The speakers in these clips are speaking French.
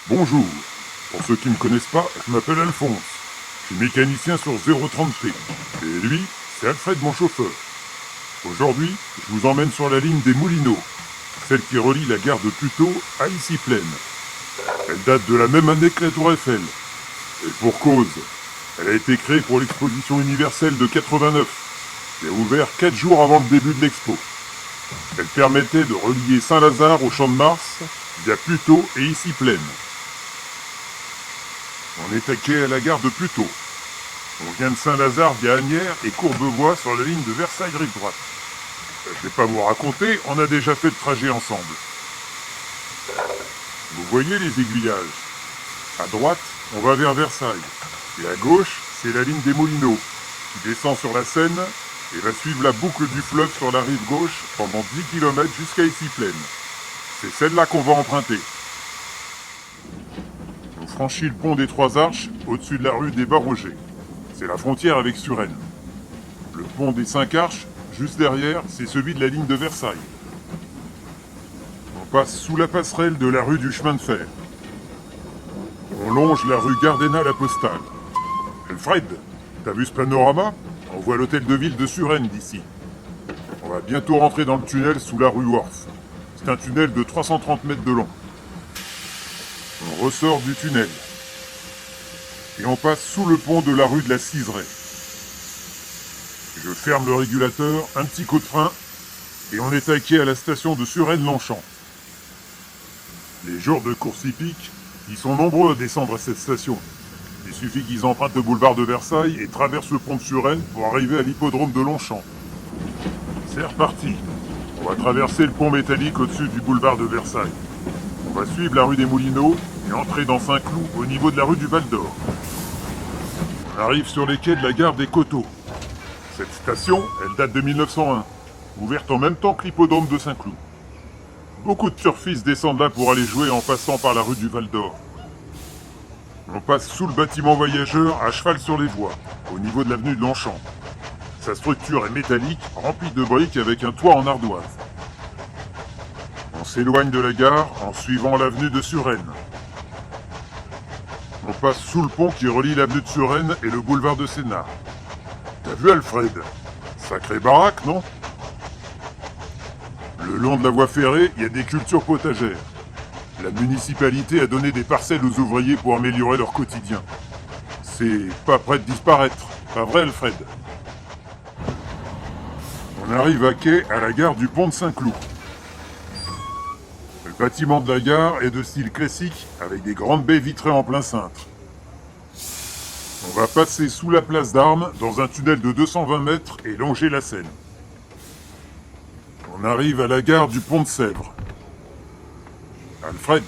Bonjour. Pour ceux qui ne me connaissent pas, je m'appelle Alphonse. Je suis mécanicien sur 030T. Et lui, c'est Alfred, mon chauffeur. Aujourd'hui, je vous emmène sur la ligne des Moulineaux, celle qui relie la gare de Puteaux à Issy-Plaine. Elle date de la même année que la Tour Eiffel. Et pour cause, elle a été créée pour l'exposition universelle de 89 et a ouvert 4 jours avant le début de l'expo. Elle permettait de relier Saint-Lazare au Champ de Mars via Puteaux et Issy-Plaine. On est quai à la gare de Puteaux. On vient de Saint-Lazare via Asnières et Courbevoie sur la ligne de Versailles-Rive-Droite. Je vais pas vous raconter, on a déjà fait le trajet ensemble. Vous voyez les aiguillages. À droite, on va vers Versailles. Et à gauche, c'est la ligne des Moulineaux, qui descend sur la Seine et va suivre la boucle du fleuve sur la rive gauche pendant 10 km jusqu'à Issy-Plaine. C'est celle-là qu'on va emprunter. On franchit le pont des Trois Arches au-dessus de la rue des Barrogers. C'est la frontière avec Suresnes. Le pont des Cinq Arches, juste derrière, c'est celui de la ligne de Versailles. On passe sous la passerelle de la rue du chemin de fer. On longe la rue Gardena-la-Postale. Alfred, t'as vu ce panorama? On voit l'hôtel de ville de Suresnes d'ici. On va bientôt rentrer dans le tunnel sous la rue Worf. C'est un tunnel de 330 mètres de long. On ressort du tunnel. Et on passe sous le pont de la rue de la Ciseraie. Je ferme le régulateur, un petit coup de frein, et on est à quai à la station de Suresnes-Longchamp. Les jours de course hippique, ils sont nombreux à descendre à cette station. Il suffit qu'ils empruntent le boulevard de Versailles et traversent le pont de Suresnes pour arriver à l'hippodrome de Longchamp. C'est reparti. On va traverser le pont métallique au-dessus du boulevard de Versailles. On va suivre la rue des Moulineaux et entrer dans Saint-Cloud au niveau de la rue du Val-d'Or. On arrive sur les quais de la gare des Coteaux. Cette station, elle date de 1901, ouverte en même temps que l'hippodrome de Saint-Cloud. Beaucoup de turfistes descendent là pour aller jouer en passant par la rue du Val-d'Or. On passe sous le bâtiment voyageur à cheval sur les voies, au niveau de l'avenue de Longchamp. Sa structure est métallique, remplie de briques avec un toit en ardoise. On s'éloigne de la gare en suivant l'avenue de Suresnes. On passe sous le pont qui relie l'avenue de Suresnes et le boulevard de Sénart. T'as vu Alfred? Sacrée baraque, non? Le long de la voie ferrée, il y a des cultures potagères. La municipalité a donné des parcelles aux ouvriers pour améliorer leur quotidien. C'est pas près de disparaître, pas vrai Alfred? On arrive à quai à la gare du pont de Saint-Cloud. Le bâtiment de la gare est de style classique avec des grandes baies vitrées en plein cintre. On va passer sous la place d'Armes dans un tunnel de 220 mètres et longer la Seine. On arrive à la gare du pont de Sèvres. Alfred,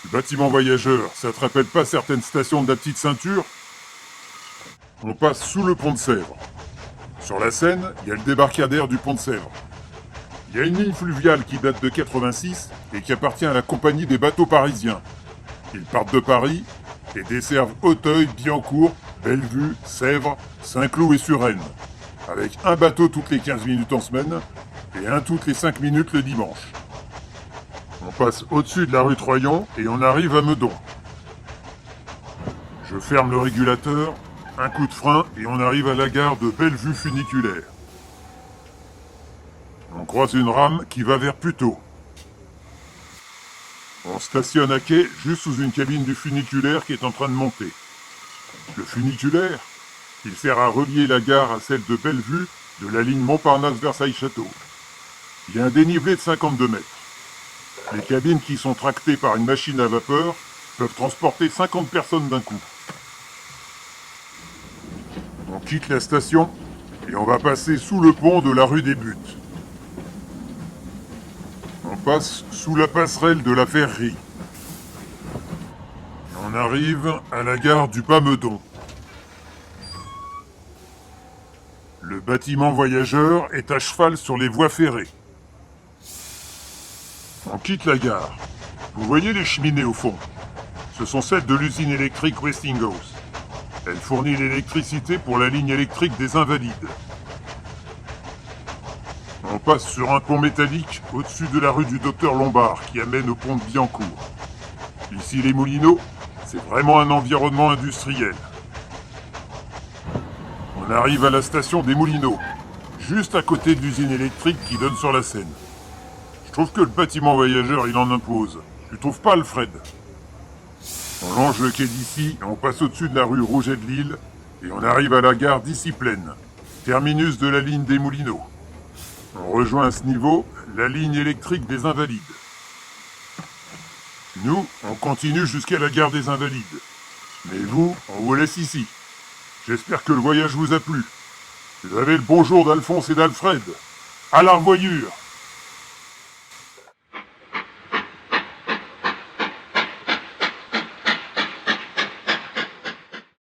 le bâtiment voyageur, ça te rappelle pas certaines stations de la petite ceinture? On passe sous le pont de Sèvres. Sur la Seine, il y a le débarcadère du pont de Sèvres. Il y a une ligne fluviale qui date de 86 et qui appartient à la compagnie des bateaux parisiens. Ils partent de Paris et desservent Auteuil, Billancourt, Bellevue, Sèvres, Saint-Cloud et Suresnes, avec un bateau toutes les 15 minutes en semaine et un toutes les 5 minutes le dimanche. On passe au-dessus de la rue Troyon et on arrive à Meudon. Je ferme le régulateur, un coup de frein et on arrive à la gare de Bellevue funiculaire. On croise une rame qui va vers Puteaux. On stationne à quai juste sous une cabine du funiculaire qui est en train de monter. Le funiculaire, il sert à relier la gare à celle de Bellevue de la ligne Montparnasse-Versailles-Château. Il y a un dénivelé de 52 mètres. Les cabines qui sont tractées par une machine à vapeur peuvent transporter 50 personnes d'un coup. On quitte la station et on va passer sous le pont de la rue des Buttes. On passe sous la passerelle de la Ferrerie. On arrive à la gare du Pas-Meudon. Le bâtiment voyageur est à cheval sur les voies ferrées. On quitte la gare. Vous voyez les cheminées au fond? Ce sont celles de l'usine électrique Westinghouse. Elle fournit l'électricité pour la ligne électrique des Invalides. On passe sur un pont métallique au-dessus de la rue du Docteur Lombard qui amène au pont de Billancourt. Ici les Moulineaux, c'est vraiment un environnement industriel. On arrive à la station des Moulineaux, juste à côté de l'usine électrique qui donne sur la Seine. Je trouve que le bâtiment voyageur, il en impose. Tu trouves pas, Alfred? On longe le quai d'ici, on passe au-dessus de la rue Rouget de Lille, et on arrive à la gare d'Issy Plaine, terminus de la ligne des Moulineaux. On rejoint à ce niveau la ligne électrique des Invalides. Nous, on continue jusqu'à la gare des Invalides. Mais vous, on vous laisse ici. J'espère que le voyage vous a plu. Vous avez le bonjour d'Alphonse et d'Alfred. À la revoyure!